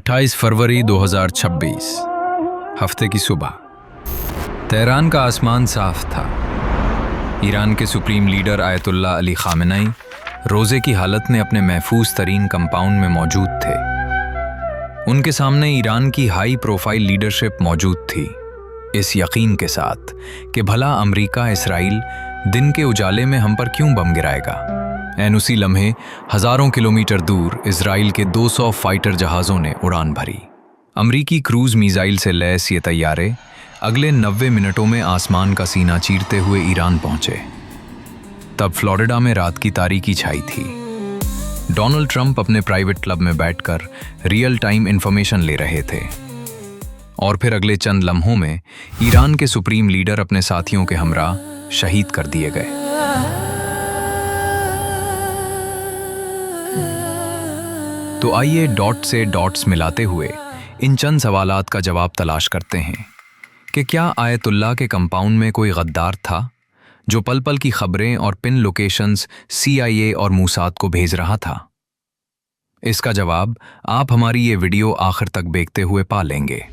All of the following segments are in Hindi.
28 फरवरी 2026 हफ्ते की सुबह। तेहरान का आसमान साफ था। ईरान के supreme leader Ayatollah Ali Khamenei रोज़े की हालत में अपने महफूज तरीन कंपाउंड में मौजूद थे। उनके सामने ईरान की हाई प्रोफाइल लीडरशिप मौजूद थी, इस यकीन के साथ कि भला अमेरिका इसराइल दिन के उजाले में हम पर क्यों बम गिराएगा। ऐन उसी लम्हे हज़ारों किलोमीटर दूर इजराइल के 200 फाइटर जहाज़ों ने उड़ान भरी। अमरीकी क्रूज़ मिसाइल से लैस ये तैयारे अगले 90 मिनटों में आसमान का सीना चीरते हुए ईरान पहुंचे। तब फ्लोरिडा में रात की तारीकी छाई थी। डोनाल्ड ट्रंप अपने प्राइवेट क्लब में बैठकर रियल टाइम इंफॉर्मेशन ले रहे थे और फिर अगले चंद लम्हों में ईरान के सुप्रीम लीडर अपने साथियों के हमरा शहीद कर दिए गए। तो आइए डॉट से डॉट्स मिलाते हुए इन चंद सवालात का जवाब तलाश करते हैं कि क्या आयतुल्लाह के कंपाउंड में कोई गद्दार था जो पल पल की खबरें और पिन लोकेशंस CIA और मूसाद को भेज रहा था। इसका जवाब आप हमारी ये वीडियो आखिर तक देखते हुए पा लेंगे।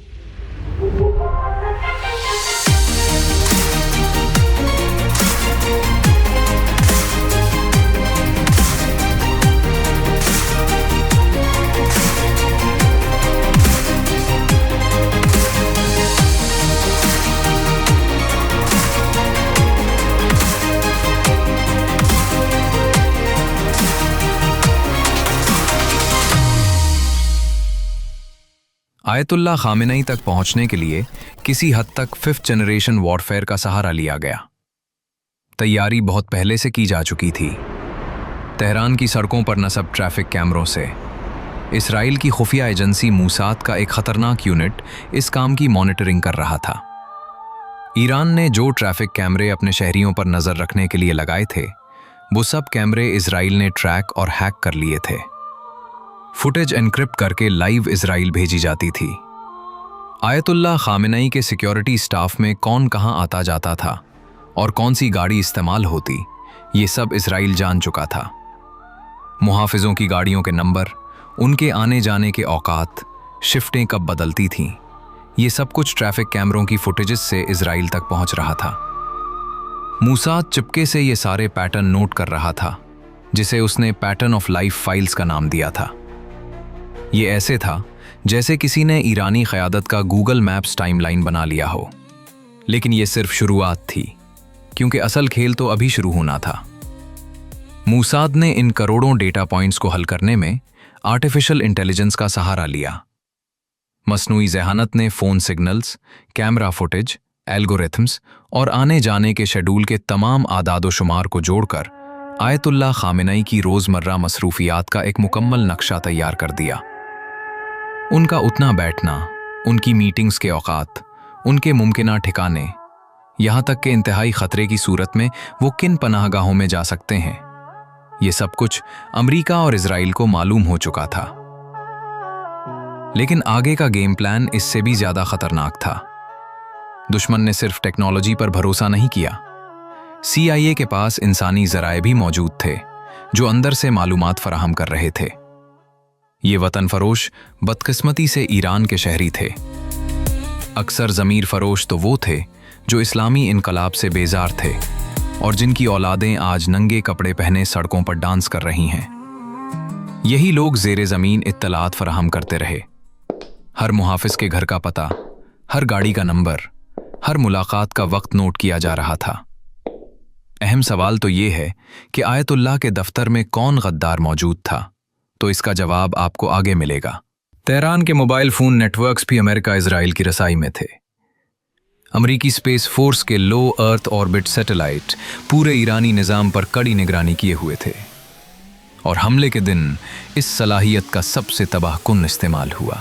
आयतुल्लाह खामेनेई तक पहुंचने के लिए किसी हद तक 5th जनरेशन वॉरफेयर का सहारा लिया गया। तैयारी बहुत पहले से की जा चुकी थी। तेहरान की सड़कों पर नस्ब ट्रैफिक कैमरों से इसराइल की खुफिया एजेंसी मूसाद का एक खतरनाक यूनिट इस काम की मॉनिटरिंग कर रहा था। ईरान ने जो ट्रैफिक कैमरे अपने शहरियों पर नजर रखने के लिए लगाए थे, वो सब कैमरे इसराइल ने ट्रैक और हैक कर लिए थे। फुटेज एनक्रिप्ट करके लाइव इजराइल भेजी जाती थी। आयतुल्लाह खामेनेई के सिक्योरिटी स्टाफ में कौन कहां आता जाता था और कौन सी गाड़ी इस्तेमाल होती, ये सब इजराइल जान चुका था। मुहाफिजों की गाड़ियों के नंबर, उनके आने जाने के औकात, शिफ्टें कब बदलती थीं, ये सब कुछ ट्रैफिक कैमरों की फुटेजेस से इजराइल तक पहुंच रहा था। मूसाद चुपके से ये सारे पैटर्न नोट कर रहा था, जिसे उसने पैटर्न ऑफ लाइफ फाइल्स का नाम दिया था। ये ऐसे था जैसे किसी ने ईरानी क़यादत का गूगल मैप्स टाइमलाइन बना लिया हो। लेकिन ये सिर्फ शुरुआत थी, क्योंकि असल खेल तो अभी शुरू होना था। मूसाद ने इन करोड़ों डेटा पॉइंट्स को हल करने में आर्टिफिशियल इंटेलिजेंस का सहारा लिया। मसनूई ज़हानत ने phone signals, camera footage, algorithms और आने जाने के शेड्यूल के तमाम आदादो शुमार को जोड़कर आयतुल्लाह खामेनेई की रोज़मर्रा मसरूफियात का एक मुकम्मल नक्शा तैयार कर दिया। उनका उठना बैठना, उनकी मीटिंग्स के औकात, उनके मुमकिना ठिकाने, यहाँ तक कि इंतहाई ख़तरे की सूरत में वो किन पनाहगाहों में जा सकते हैं, ये सब कुछ अमेरिका और इजराइल को मालूम हो चुका था। लेकिन आगे का गेम प्लान इससे भी ज़्यादा ख़तरनाक था। दुश्मन ने सिर्फ टेक्नोलॉजी पर भरोसा नहीं किया। CIA के पास इंसानी ज़राए भी मौजूद थे जो अंदर से मालूमात फराहम कर रहे थे। ये वतन फरोश बदकिस्मती से ईरान के शहरी थे। अक्सर ज़मीर फरोश तो वो थे जो इस्लामी इनकलाब से बेजार थे और जिनकी औलादें आज नंगे कपड़े पहने सड़कों पर डांस कर रही हैं। यही लोग ज़ेरे ज़मीन इत्तलात फराहम करते रहे। हर मुहाफिज के घर का पता, हर गाड़ी का नंबर, हर मुलाकात का वक्त नोट किया जा रहा था। अहम सवाल तो ये है कि आयतुल्लाह के दफ्तर में कौन गद्दार मौजूद था, तो इसका जवाब आपको आगे मिलेगा। तेहरान के मोबाइल फ़ोन नेटवर्क्स भी अमेरिका इजराइल की रसाई में थे। अमेरिकी स्पेस फोर्स के लो अर्थ ऑर्बिट सैटेलाइट पूरे ईरानी निज़ाम पर कड़ी निगरानी किए हुए थे और हमले के दिन इस सलाहियत का सबसे तबाहकुन इस्तेमाल हुआ।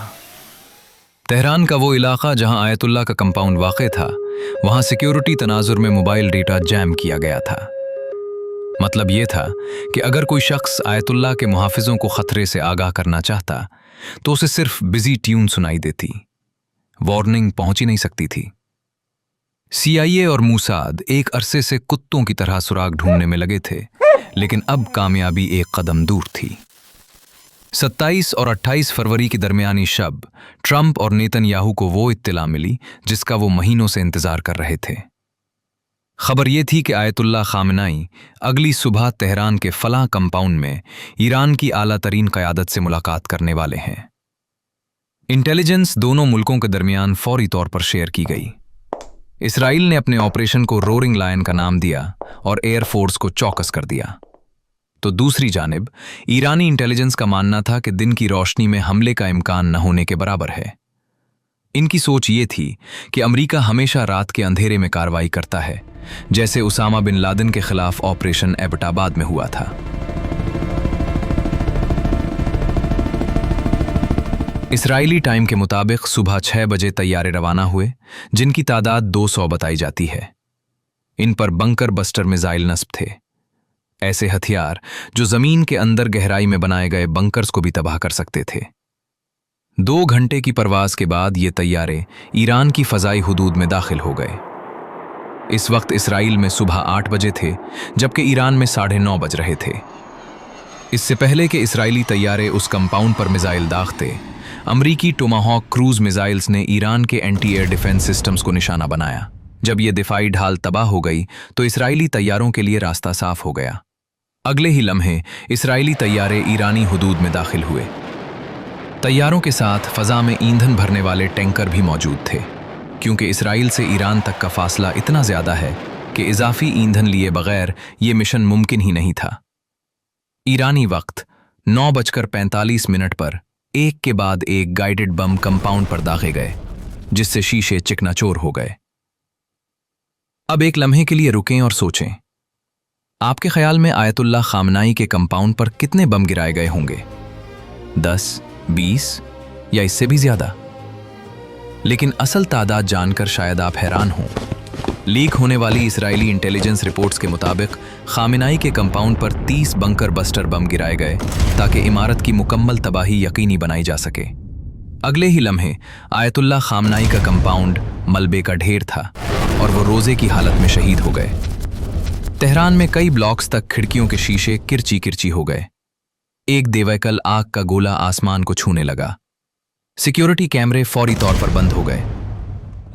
तेहरान का वो इलाका जहां आयतुल्लाह का कंपाउंड वाक़ था, वहां सिक्योरिटी तनाजुर में मोबाइल डेटा जैम किया गया था। मतलब ये था कि अगर कोई शख्स आयतुल्लाह के मुहाफिजों को खतरे से आगाह करना चाहता तो उसे सिर्फ बिजी ट्यून सुनाई देती, वार्निंग पहुंच ही नहीं सकती थी। CIA और मूसाद एक अरसे से कुत्तों की तरह सुराग ढूंढने में लगे थे, लेकिन अब कामयाबी एक कदम दूर थी। 27 और 28 फरवरी के दरमियानी शब ट्रंप और नेतन्याहू को वो इत्तिला मिली जिसका वो महीनों से इंतजार कर रहे थे। खबर ये थी कि आयतुल्लाह खामेनी अगली सुबह तेहरान के फलाह कंपाउंड में ईरान की आला तरीन क़यादत से मुलाकात करने वाले हैं। इंटेलिजेंस दोनों मुल्कों के दरमियान फौरी तौर पर शेयर की गई। इसराइल ने अपने ऑपरेशन को रोरिंग लायन का नाम दिया और एयरफोर्स को चौकस कर दिया। तो दूसरी जानिब ईरानी इंटेलिजेंस का मानना था कि दिन की रोशनी में हमले का इम्कान न होने के बराबर है। इनकी सोच ये थी कि अमेरिका हमेशा रात के अंधेरे में कार्रवाई करता है, जैसे उसामा बिन लादेन के खिलाफ ऑपरेशन एबटाबाद में हुआ था। इसराइली टाइम के मुताबिक सुबह 6 बजे तैयारे रवाना हुए, जिनकी तादाद 200 बताई जाती है। इन पर बंकर बस्टर मिसाइल नस्ब थे, ऐसे हथियार जो जमीन के अंदर गहराई में बनाए गए बंकर्स को भी तबाह कर सकते थे। 2 घंटे की परवाज के बाद ये तैयारे ईरान की फजाई हुदूद में दाखिल हो गए। इस वक्त इसराइल में सुबह 8 बजे थे, जबकि ईरान में 9:30 बज रहे थे। इससे पहले कि इसराइली तैयारे उस कंपाउंड पर मिसाइल दागते, अमरीकी टोमाहॉक क्रूज मिसाइल्स ने ईरान के एंटी एयर डिफेंस सिस्टम्स को निशाना बनाया। जब ये दिफाई ढाल तबाह हो गई तो इसराइली तैयारों के लिए रास्ता साफ हो गया। अगले ही लम्हे इसराइली तैयारे ईरानी हुदूद में दाखिल हुए। तैयारों के साथ फजा में ईंधन भरने वाले टैंकर भी मौजूद थे, क्योंकि इसराइल से ईरान तक का फासला इतना ज्यादा है कि इजाफी ईंधन लिए बगैर ये मिशन मुमकिन ही नहीं था। ईरानी वक्त 9:45 पर एक के बाद एक गाइडेड बम कंपाउंड पर दागे गए, जिससे शीशे चिकनाचोर हो गए। अब एक लम्हे के लिए रुकें और सोचें, आपके ख्याल में आयतुल्लाह खामेनी के कंपाउंड पर कितने बम गिराए गए होंगे? 10, 20 या इससे भी ज्यादा? लेकिन असल तादाद जानकर शायद आप हैरान हों। लीक होने वाली इसराइली इंटेलिजेंस रिपोर्ट्स के मुताबिक खामेनी के कंपाउंड पर 30 बंकर बस्टर बम गिराए गए ताकि इमारत की मुकम्मल तबाही यकीनी बनाई जा सके। अगले ही लम्हे आयतुल्लाह खामेनी का कंपाउंड मलबे का ढेर था और वो रोजे की हालत में शहीद हो गए। तेहरान में कई ब्लॉक्स तक खिड़कियों के शीशे किरची किरची हो गए। एक देवैकल आग का गोला आसमान को छूने लगा। सिक्योरिटी कैमरे फौरी तौर पर बंद हो गए।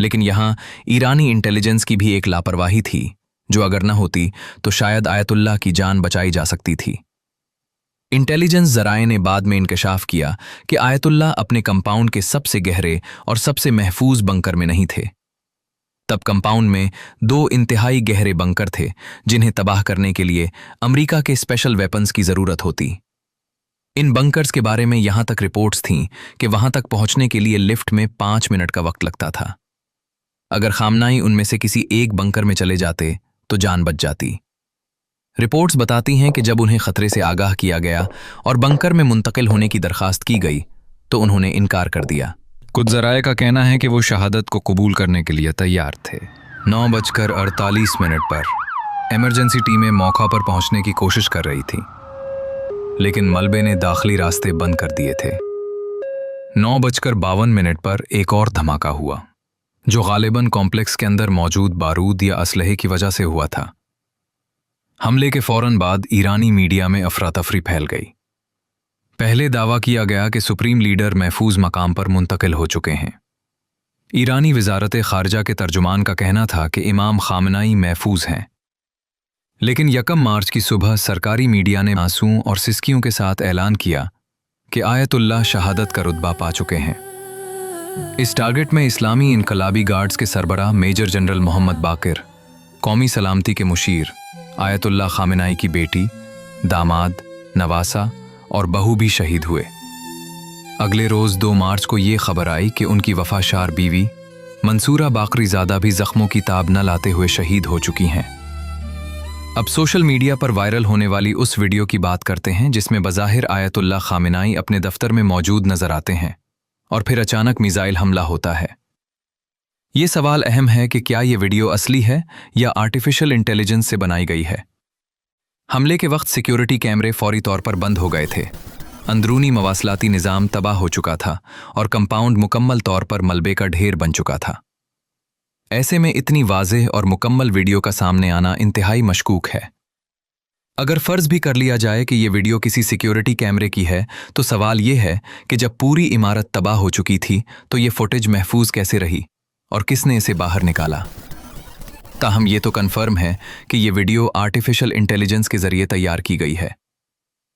लेकिन यहां ईरानी इंटेलिजेंस की भी एक लापरवाही थी, जो अगर न होती तो शायद आयतुल्लाह की जान बचाई जा सकती थी। इंटेलिजेंस जराए ने बाद में इंकशाफ किया कि आयतुल्लाह अपने कंपाउंड के सबसे गहरे और सबसे महफूज बंकर में नहीं थे। तब कंपाउंड में 2 इंतहाई गहरे बंकर थे, जिन्हें तबाह करने के लिए अमेरिका के स्पेशल वेपन्स की जरूरत होती। इन बंकर्स के बारे में यहां तक रिपोर्ट्स थीं कि वहां तक पहुंचने के लिए लिफ्ट में 5 मिनट का वक्त लगता था। अगर खामेनी उनमें से किसी एक बंकर में चले जाते तो जान बच जाती। रिपोर्ट्स बताती हैं कि जब उन्हें खतरे से आगाह किया गया और बंकर में मुंतकिल होने की दरखास्त की गई तो उन्होंने इनकार कर दिया। कुछ जराए का कहना है कि वो शहादत को कबूल करने के लिए तैयार थे। 9:48 पर इमरजेंसी टीमें मौका पर पहुंचने की कोशिश कर रही थी, लेकिन मलबे ने दाखिली रास्ते बंद कर दिए थे। 9:52 पर एक और धमाका हुआ, जो गालिबन कॉम्प्लेक्स के अंदर मौजूद बारूद या असलहे की वजह से हुआ था। हमले के फौरन बाद ईरानी मीडिया में अफरा तफरी फैल गई। पहले दावा किया गया कि सुप्रीम लीडर महफूज मकाम पर मुंतकिल हो चुके हैं। ईरानी वजारत खारजा के तर्जुमान का कहना था कि इमाम खामेनी महफूज हैं। लेकिन 1 मार्च की सुबह सरकारी मीडिया ने आंसू और सिसकियों के साथ ऐलान किया कि आयतुल्लाह शहादत का रुतबा पा चुके हैं। इस टारगेट में इस्लामी इनकलाबी गार्ड्स के सरबराह मेजर जनरल मोहम्मद बाकिर, कौमी सलामती के मुशीर, आयतुल्लाह खामेनी की बेटी, दामाद, नवासा और बहू भी शहीद हुए। अगले रोज़ 2 मार्च को ये खबर आई कि उनकी वफाशार बीवी मंसूरा बाकरीज़ादा भी जख्मों की ताब न लाते हुए शहीद हो चुकी हैं। अब सोशल मीडिया पर वायरल होने वाली उस वीडियो की बात करते हैं जिसमें बज़ाहिर आयतुल्लाह खामेनी अपने दफ्तर में मौजूद नजर आते हैं और फिर अचानक मिसाइल हमला होता है। ये सवाल अहम है कि क्या ये वीडियो असली है या आर्टिफिशियल इंटेलिजेंस से बनाई गई है। हमले के वक्त सिक्योरिटी कैमरे फौरी तौर पर बंद हो गए थे। अंदरूनी मवासलाती निज़ाम तबाह हो चुका था और कंपाउंड मुकम्मल तौर पर मलबे का ढेर बन चुका था। ऐसे में इतनी वाज़ेह और मुकम्मल वीडियो का सामने आना इंतहाई मशकूक है। अगर फर्ज भी कर लिया जाए कि ये वीडियो किसी सिक्योरिटी कैमरे की है, तो सवाल ये है कि जब पूरी इमारत तबाह हो चुकी थी तो ये फुटेज महफूज कैसे रही और किसने इसे बाहर निकाला। ताहम ये तो कन्फर्म है कि ये वीडियो आर्टिफिशियल इंटेलिजेंस के जरिए तैयार की गई है।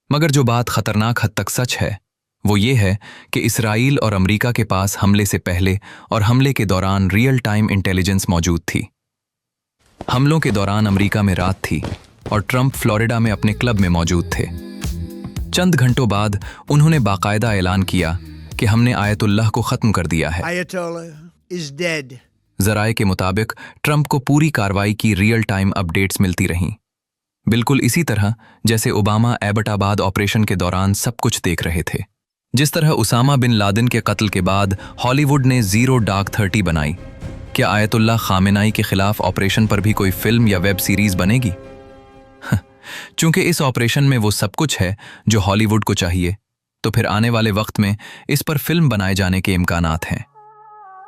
मगर जो बात खतरनाक हद तक सच है वो ये है कि इसराइल और अमेरिका के पास हमले से पहले और हमले के दौरान रियल टाइम इंटेलिजेंस मौजूद थी। हमलों के दौरान अमेरिका में रात थी और ट्रंप फ्लोरिडा में अपने क्लब में मौजूद थे। चंद घंटों बाद उन्होंने बाकायदा ऐलान किया कि हमने आयतुल्लाह को खत्म कर दिया है। Ayatollah is dead. जराए के मुताबिक ट्रंप को पूरी कार्रवाई की रियल टाइम अपडेट्स मिलती रहीं, बिल्कुल इसी तरह जैसे ओबामा एबटाबाद ऑपरेशन के दौरान सब कुछ देख रहे थे। जिस तरह उसामा बिन लादेन के कत्ल के बाद हॉलीवुड ने ज़ीरो डार्क 30 बनाई, क्या आयतुल्लाह खामेनाई के खिलाफ ऑपरेशन पर भी कोई फिल्म या वेब सीरीज बनेगी? चूंकि इस ऑपरेशन में वो सब कुछ है जो हॉलीवुड को चाहिए, तो फिर आने वाले वक्त में इस पर फिल्म बनाए जाने के इम्कानात हैं।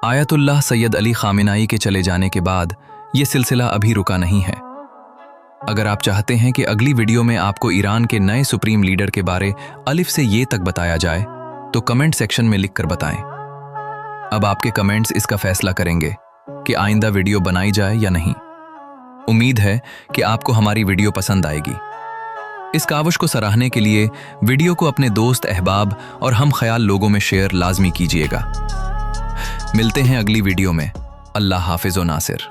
आयतुल्लाह सैयद अली खामेनाई के चले जाने के बाद ये सिलसिला अभी रुका नहीं है। अगर आप चाहते हैं कि अगली वीडियो में आपको ईरान के नए सुप्रीम लीडर के बारे अलिफ से ये तक बताया जाए, तो कमेंट सेक्शन में लिखकर बताएं। अब आपके कमेंट्स इसका फैसला करेंगे कि आइंदा वीडियो बनाई जाए या नहीं। उम्मीद है कि आपको हमारी वीडियो पसंद आएगी। इस काविश को सराहने के लिए वीडियो को अपने दोस्त, अहबाब और हम ख्याल लोगों में शेयर लाजमी कीजिएगा। मिलते हैं अगली वीडियो में। अल्लाह हाफिज़ व नासिर।